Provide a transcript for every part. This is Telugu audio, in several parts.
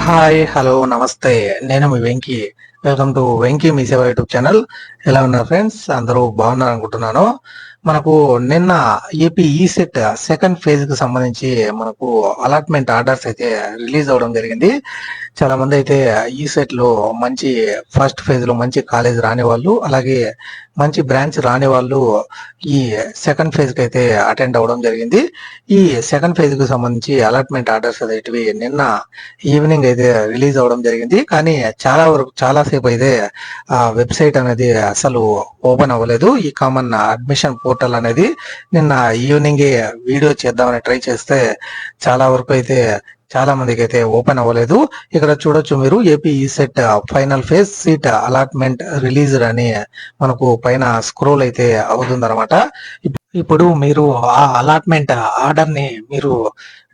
హాయ్ హలో నమస్తే. నేను మీ వెంకీ. వెల్కమ్ టు వెంకీ మీ సేవ యూట్యూబ్ ఛానల్. ఎలా ఉన్నారు ఫ్రెండ్స్? అందరూ బాగున్నారు అనుకుంటున్నాను. మనకు నిన్న ఏపీ ఈసెట్ సెకండ్ ఫేజ్ కి సంబంధించి మనకు అలాట్మెంట్ ఆర్డర్స్ అయితే రిలీజ్ అవ్వడం జరిగింది. చాలా మంది అయితే ఈసెట్ లో మంచి ఫస్ట్ ఫేజ్ లో మంచి కాలేజ్ రాని వాళ్ళు, అలాగే మంచి బ్రాంచ్ రాని వాళ్ళు ఈ సెకండ్ ఫేజ్ కి అయితే అటెండ్ అవ్వడం జరిగింది. ఈ సెకండ్ ఫేజ్ కి సంబంధించి అలాట్మెంట్ ఆర్డర్స్ అనేటివి నిన్న ఈవినింగ్ అయితే రిలీజ్ అవ్వడం జరిగింది. కానీ చాలా సేపు అయితే ఆ వెబ్సైట్ అనేది అసలు ఓపెన్ అవ్వలేదు. ఈ కామన్ అడ్మిషన్ పోర్టల్ అనేది నిన్న ఈవినింగ్ వీడియో చేద్దామని ట్రై చేస్తే చాలా వరకు అయితే చాలా మందికి అయితే ఓపెన్ అవ్వలేదు. ఇక్కడ చూడొచ్చు మీరు, AP ECET final phase seat allotment released అని మనకు పైన స్క్రోల్ అయితే అవుతుంది అనమాట. ఇప్పుడు మీరు ఆ అలాట్మెంట్ ఆర్డర్ ని మీరు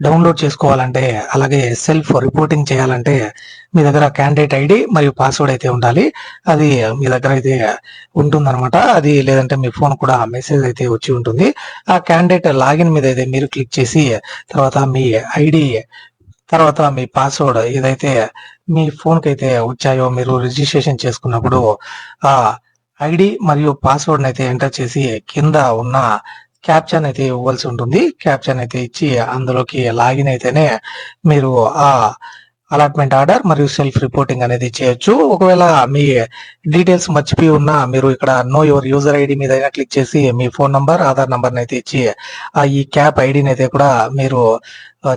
డౌన్లోడ్ చేసుకోవాలంటే, అలాగే సెల్ఫ్ రిపోర్టింగ్ చేయాలంటే మీ దగ్గర క్యాండిడేట్ ఐడి మరియు పాస్వర్డ్ అయితే ఉండాలి. అది మీ దగ్గర అయితే ఉంటుందన్నమాట. అది లేదంటే మీ ఫోన్ కూడా మెసేజ్ అయితే వచ్చి ఉంటుంది. ఆ క్యాండిడేట్ లాగిన్ మీద అయితే మీరు క్లిక్ చేసి తర్వాత మీ ఐడి తర్వాత మీ పాస్వర్డ్ ఏదైతే మీ ఫోన్ కి అయితే వచ్చాయో మీరు రిజిస్ట్రేషన్ చేసుకున్నప్పుడు ఆ ఐడి మరియు పాస్వర్డ్ అయితే ఎంటర్ చేసి కింద ఉన్న క్యాప్షన్ అయితే ఇవ్వాల్సి ఉంటుంది. క్యాప్షన్ అయితే ఇచ్చి అందులోకి లాగిన్ అయితేనే మీరు ఆ అలాట్మెంట్ ఆర్డర్ మరియు సెల్ఫ్ రిపోర్టింగ్ అనేది చేయొచ్చు. ఒకవేళ మీ డీటెయిల్స్ మర్చిపోయి ఉన్నా మీరు ఇక్కడ నో యువర్ యూజర్ ఐడి మీద క్లిక్ చేసి మీ ఫోన్ నంబర్, ఆధార్ నంబర్ అయితే ఇచ్చి ఈ క్యాప్ ఐడిని అయితే కూడా మీరు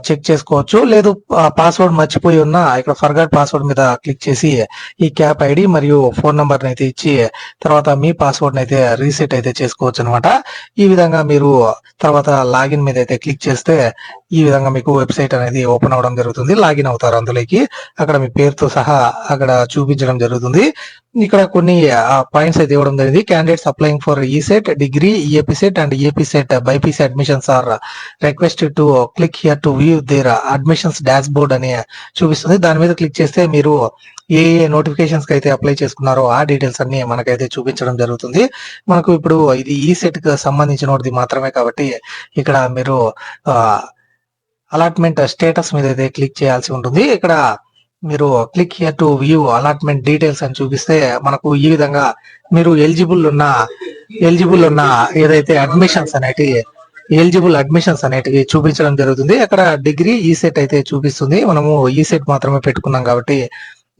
చెక్ చేసుకోవచ్చు. లేదు పాస్వర్డ్ మర్చిపోయి ఉన్నా ఇక్కడ ఫర్గాట్ పాస్వర్డ్ మీద క్లిక్ చేసి ఈ క్యాప్ ఐడి మరియు ఫోన్ నంబర్ అయితే ఇచ్చి తర్వాత మీ పాస్వర్డ్ అయితే రీసెట్ అయితే చేసుకోవచ్చు అనమాట. ఈ విధంగా మీరు తర్వాత లాగిన్ మీద అయితే క్లిక్ చేస్తే ఈ విధంగా మీకు వెబ్సైట్ అనేది ఓపెన్ అవడం జరుగుతుంది. లాగిన్ అవుతారు అందులోకి. అక్కడ మీ పేరుతో సహా అక్కడ చూపించడం జరుగుతుంది. ఇక్కడ కొన్ని పాయింట్స్ అయితే ఇవ్వడం జరిగింది. Candidates applying for ECET degree, EAPCET and APCET BiPC admissions are requested to click here to view their admissions dashboard అని చూపిస్తుంది. దాని మీద క్లిక్ చేస్తే మీరు ఏ నోటిఫికేషన్స్ కి అయితే అప్లై చేసుకున్నారో ఆ డీటెయిల్స్ అన్ని మనకైతే చూపించడం జరుగుతుంది. మనకు ఇప్పుడు ఇది ఈ సెట్ కి సంబంధించినది మాత్రమే కాబట్టి ఇక్కడ మీరు అలాట్మెంట్ స్టేటస్ మీద అయితే క్లిక్ చేయాల్సి ఉంటుంది. ఇక్కడ మీరు click here to view allotment details అని చూపిస్తే మనకు ఈ విధంగా మీరు ఎలిజిబుల్ ఉన్న ఏదైతే ఎలిజిబుల్ అడ్మిషన్స్ అనేటివి చూపించడం జరుగుతుంది. అక్కడ డిగ్రీ ఈసెట్ అయితే చూపిస్తుంది. మనము ఈసెట్ మాత్రమే పెట్టుకున్నాం కాబట్టి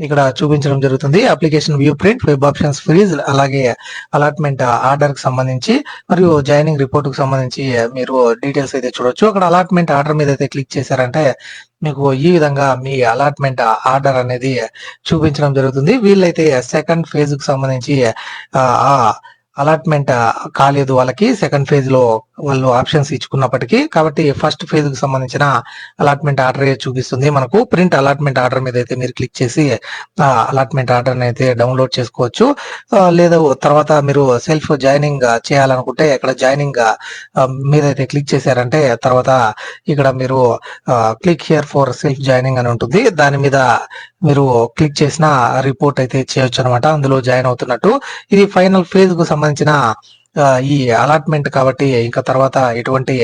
ఇక్కడ చూపించడం జరుగుతుంది. Application view print, web options freeze, అలాగే అలాట్మెంట్ ఆర్డర్ కి సంబంధించి మరియు జాయినింగ్ రిపోర్ట్ కు సంబంధించి మీరు డీటెయిల్స్ అయితే చూడొచ్చు. అక్కడ అలాట్మెంట్ ఆర్డర్ మీద అయితే క్లిక్ చేశారంటే మీకు ఈ విధంగా మీ అలాట్మెంట్ ఆర్డర్ అనేది చూపించడం జరుగుతుంది. వీళ్ళైతే సెకండ్ ఫేజ్ కు సంబంధించి ఆ అలాట్మెంట్ కాలేదు వాళ్ళకి, సెకండ్ ఫేజ్ లో వాళ్ళు ఆప్షన్స్ ఇచ్చుకున్నప్పటికీ. కాబట్టి ఫస్ట్ ఫేజ్ కు సంబంధించిన అలాట్మెంట్ ఆర్డర్ చూపిస్తుంది. మనకు ప్రింట్ అలాట్మెంట్ ఆర్డర్ మీద అయితే మీరు క్లిక్ చేసి అలాట్మెంట్ ఆర్డర్ అయితే డౌన్లోడ్ చేసుకోవచ్చు. లేదా తర్వాత మీరు సెల్ఫ్ జాయినింగ్ చేయాలనుకుంటే ఇక్కడ జాయినింగ్ మీద అయితే క్లిక్ చేశారంటే తర్వాత ఇక్కడ మీరు click here for self joining అని ఉంటుంది. దాని మీద మీరు క్లిక్ చేసిన రిపోర్ట్ అయితే చేయొచ్చు అనమాట, అందులో జాయిన్ అవుతున్నట్టు. ఇది ఫైనల్ ఫేజ్ కు సంబంధించిన ఈ అలాట్మెంట్ కాబట్టి ఇంకా తర్వాత ఎటువంటి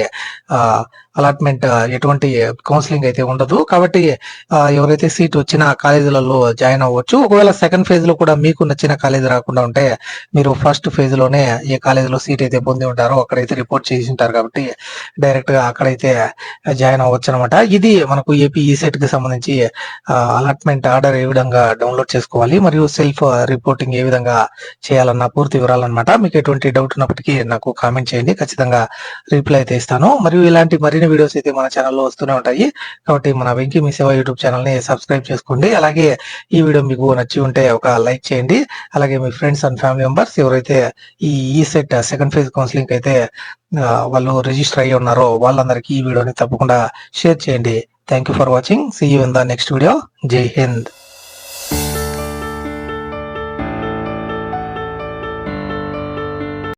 కౌన్సిలింగ్ అయితే ఉండదు. కాబట్టి ఎవరైతే సీట్ వచ్చిన కాలేజీలలో జాయిన్ అవ్వచ్చు. ఒకవేళ సెకండ్ ఫేజ్ లో కూడా మీకు నచ్చిన కాలేజీ రాకుండా ఉంటే మీరు ఫస్ట్ ఫేజ్ లోనే ఏ కాలేజీలో సీట్ అయితే పొంది ఉంటారో అక్కడైతే రిపోర్ట్ చేసి ఉంటారు కాబట్టి డైరెక్ట్ గా అక్కడైతే జాయిన్ అవ్వచ్చు అనమాట. ఇది మనకు ఏపీ ఈసెట్ కి సంబంధించి అలాట్మెంట్ ఆర్డర్ ఏ విధంగా డౌన్లోడ్ చేసుకోవాలి మరియు సెల్ఫ్ రిపోర్టింగ్ ఏ విధంగా చేయాలన్న పూర్తి వివరాలన్నమాట. మీకు ఎటువంటి డౌట్ ఉన్నప్పటికీ నాకు కామెంట్ చేయండి, ఖచ్చితంగా రిప్లై అయితే ఇస్తాను. మరియు ఇలాంటి మరిన్ని వీడియోస్ అయితే మన ఛానల్లో వస్తూనే ఉంటాయి. కాబట్టి మన వెంకీ మీ సేవ యూట్యూబ్ ఛానల్ ని సబ్స్క్రైబ్ చేసుకోండి. అలాగే ఈ వీడియో మీకు నచ్చి ఉంటే ఒక లైక్ చేయండి. అలాగే మీ ఫ్రెండ్స్ అండ్ ఫ్యామిలీ మెంబర్స్ ఎవరైతే ఈ సెట్ సెకండ్ ఫేజ్ కౌన్సిలింగ్ అయితే వాళ్ళు రిజిస్టర్ అయ్యి ఉన్నారో వాళ్ళందరికీ ఈ వీడియోని తప్పకుండా షేర్ చేయండి. Thank you for watching. See you in the next video. జై హింద్.